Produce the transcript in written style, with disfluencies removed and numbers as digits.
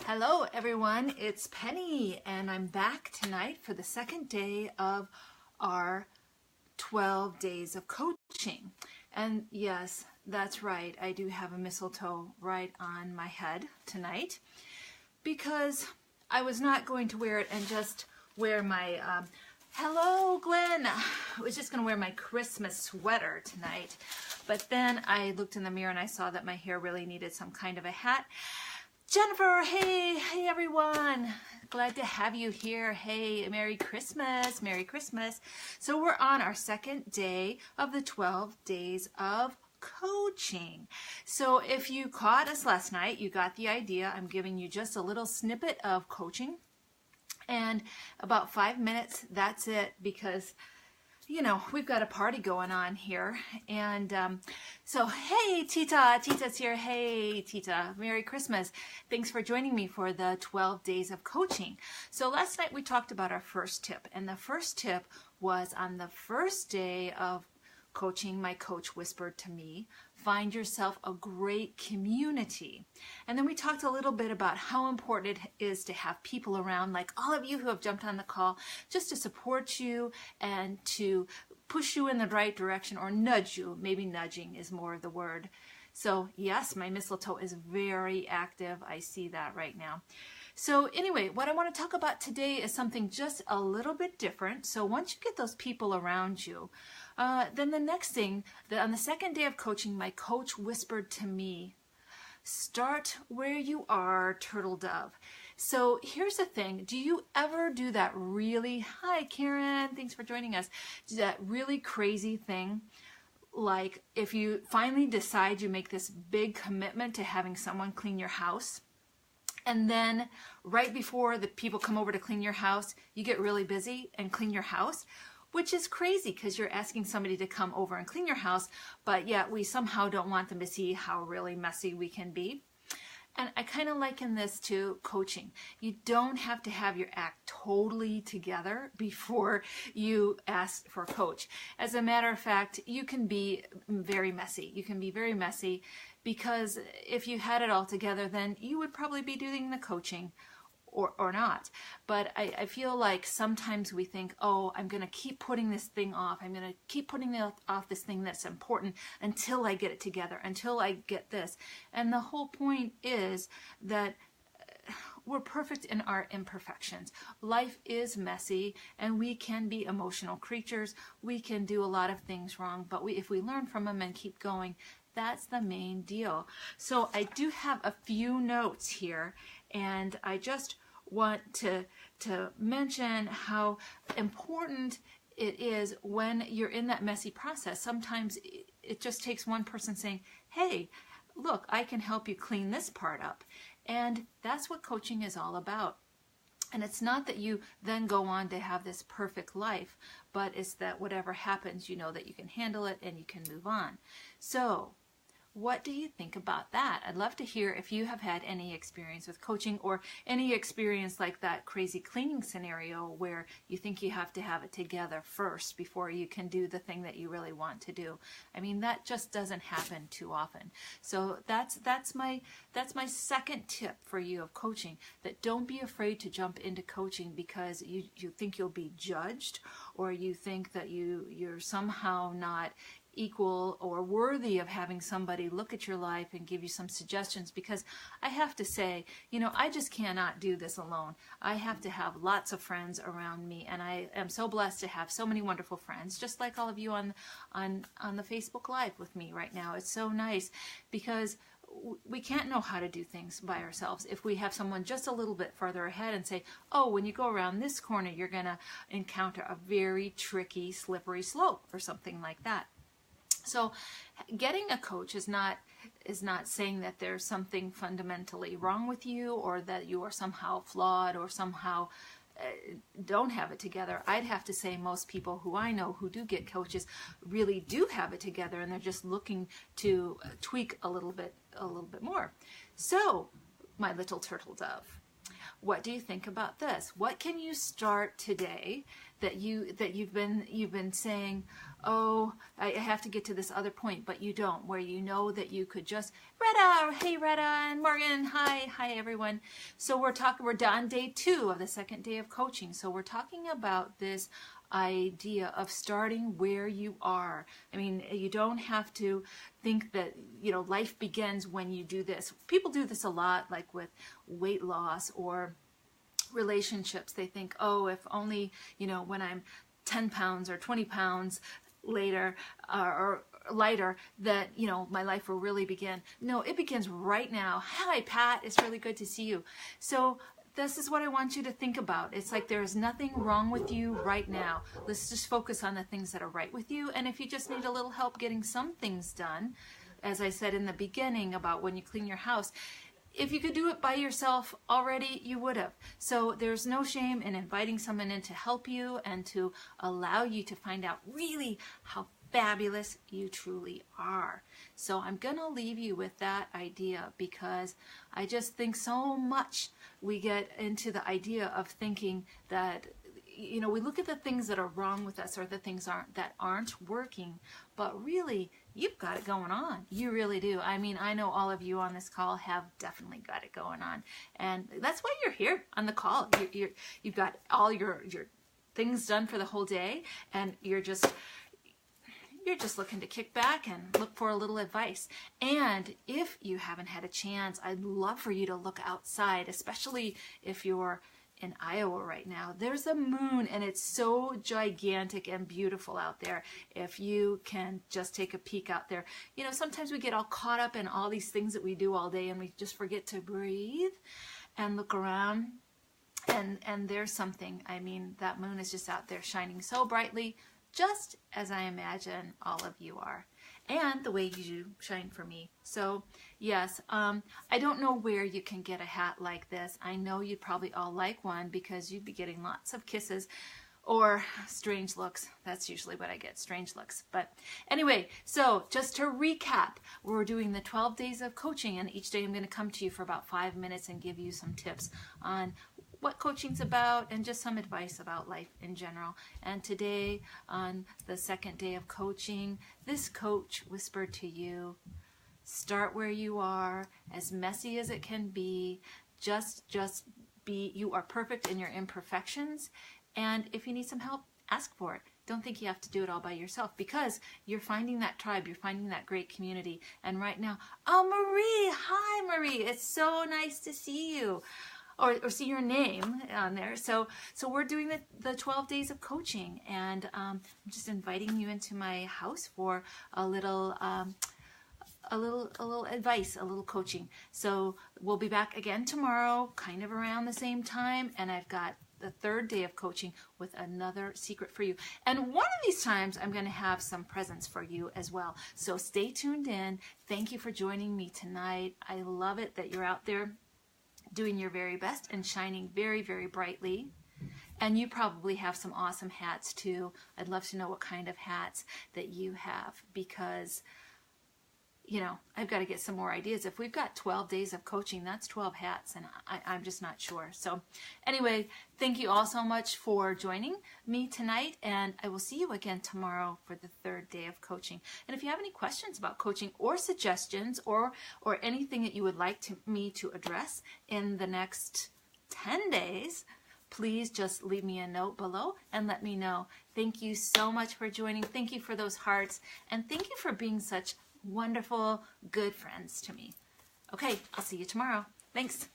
Hello everyone, it's Penny and I'm back tonight for the second day of our 12 days of coaching. And yes, that's right, I do have a mistletoe right on my head tonight because I was not going to wear it and just wear my, hello Glenn, I was just going to wear my Christmas sweater tonight. But then I looked in the mirror and I saw that my hair really needed some kind of a hat. Jennifer, hey everyone. Glad to have you here. Hey, Merry Christmas, Merry Christmas. So we're on our second day of the 12 days of coaching. So if you caught us last night, you got the idea. I'm giving you just a little snippet of coaching and about 5 minutes. That's it, because you know, we've got a party going on here. And so, hey, Tita's here. Hey, Tita, Merry Christmas. Thanks for joining me for the 12 days of coaching. So last night we talked about our first tip. And the first tip was on the first day of coaching, my coach whispered to me, find yourself a great community. And then we talked a little bit about how important it is to have people around, like all of you who have jumped on the call, just to support you and to push you in the right direction or nudge you. Maybe nudging is more of the word. So yes, my mistletoe is very active. I see that right now. So anyway, what I want to talk about today is something just a little bit different. So once you get those people around you, then the next thing, on the second day of coaching, my coach whispered to me, start where you are, turtle dove. So here's the thing. Do you ever do that really, hi Karen, thanks for joining us, do that really crazy thing? Like if you finally decide you make this big commitment to having someone clean your house, and then right before the people come over to clean your house, you get really busy and clean your house, which is crazy because you're asking somebody to come over and clean your house, but yet we somehow don't want them to see how really messy we can be. And I kind of liken this to coaching. You don't have to have your act totally together before you ask for a coach. As a matter of fact, you can be very messy. You can be very messy because if you had it all together, then you would probably be doing the coaching or not. But I feel like sometimes we think, oh, I'm going to keep putting this thing off. I'm going to keep putting off this thing that's important until I get it together, until I get this. And the whole point is that we're perfect in our imperfections. Life is messy and we can be emotional creatures. We can do a lot of things wrong, but if we learn from them and keep going, that's the main deal. So I do have a few notes here, and I just want to mention how important it is when you're in that messy process. Sometimes it just takes one person saying, hey, look, I can help you clean this part up. And that's what coaching is all about. And it's not that you then go on to have this perfect life, but it's that whatever happens, you know that you can handle it and you can move on. So what do you think about that? I'd love to hear if you have had any experience with coaching or any experience like that crazy cleaning scenario where you think you have to have it together first before you can do the thing that you really want to do. I mean, that just doesn't happen too often. So that's my second tip for you of coaching, that don't be afraid to jump into coaching because you think you'll be judged, or you think that you're somehow not equal or worthy of having somebody look at your life and give you some suggestions. Because I have to say, you know, I just cannot do this alone. I have to have lots of friends around me, and I am so blessed to have so many wonderful friends, just like all of you on the Facebook Live with me right now. It's so nice because we can't know how to do things by ourselves if we have someone just a little bit further ahead and say, oh, when you go around this corner, you're going to encounter a very tricky, slippery slope or something like that. So getting a coach is not saying that there's something fundamentally wrong with you or that you are somehow flawed or somehow don't have it together. I'd have to say most people who I know who do get coaches really do have it together, and they're just looking to tweak a little bit more. So, my little turtle dove, what do you think about this? What can you start today that you've been saying, oh, I have to get to this other point, but you don't, where you know that you could just, Retta, hey Retta and Morgan, hi everyone. So we're on day 2 of the second day of coaching. So we're talking about this idea of starting where you are. I mean, you don't have to think that, life begins when you do this. People do this a lot, like with weight loss or relationships. They think, oh, if only, when I'm 10 pounds or 20 pounds later or lighter, that, my life will really begin. No, it begins right now. Hi, Pat. It's really good to see you. So this is what I want you to think about. It's like there is nothing wrong with you right now. Let's just focus on the things that are right with you. And if you just need a little help getting some things done, as I said in the beginning about when you clean your house, if you could do it by yourself already, you would have. So there's no shame in inviting someone in to help you and to allow you to find out really how fabulous you truly are. So I'm going to leave you with that idea, because I just think so much we get into the idea of thinking that, we look at the things that are wrong with us or the things that aren't working, but really you've got it going on. You really do. I mean, I know all of you on this call have definitely got it going on, and that's why you're here on the call. You've got all your things done for the whole day, and you're just looking to kick back and look for a little advice. And if you haven't had a chance, I'd love for you to look outside, especially if you're in Iowa right now. There's a moon, and it's so gigantic and beautiful out there. If you can just take a peek out there. Sometimes we get all caught up in all these things that we do all day, and we just forget to breathe and look around. And there's something. I mean, that moon is just out there shining so brightly, just as I imagine all of you are, and the way you shine for me. So yes, I don't know where you can get a hat like this. I know you'd probably all like one, because you'd be getting lots of kisses or strange looks. That's usually what I get, strange looks. But anyway, so just to recap, we're doing the 12 days of coaching, and each day I'm going to come to you for about 5 minutes and give you some tips on what coaching's about and just some advice about life in general. And today, on the second day of coaching, this coach whispered to you, start where you are, as messy as it can be. Just be, you are perfect in your imperfections. And if you need some help, ask for it. Don't think you have to do it all by yourself, because you're finding that tribe, you're finding that great community. And right now, oh, Marie, hi Marie, it's so nice to see you. Or see your name on there. So we're doing the 12 days of coaching, and I'm just inviting you into my house for a little advice, a little coaching. So we'll be back again tomorrow, kind of around the same time, and I've got the third day of coaching with another secret for you. And one of these times I'm going to have some presents for you as well. So stay tuned in. Thank you for joining me tonight. I love it that you're out there doing your very best and shining very, very brightly. And you probably have some awesome hats too. I'd love to know what kind of hats that you have, because I've got to get some more ideas. If we've got 12 days of coaching, that's 12 hats, and I'm just not sure. So anyway, thank you all so much for joining me tonight, and I will see you again tomorrow for the third day of coaching. And if you have any questions about coaching or suggestions or anything that you would like me to address in the next 10 days, please just leave me a note below and let me know. Thank you so much for joining. Thank you for those hearts, and thank you for being such wonderful, good friends to me. Okay, I'll see you tomorrow. Thanks.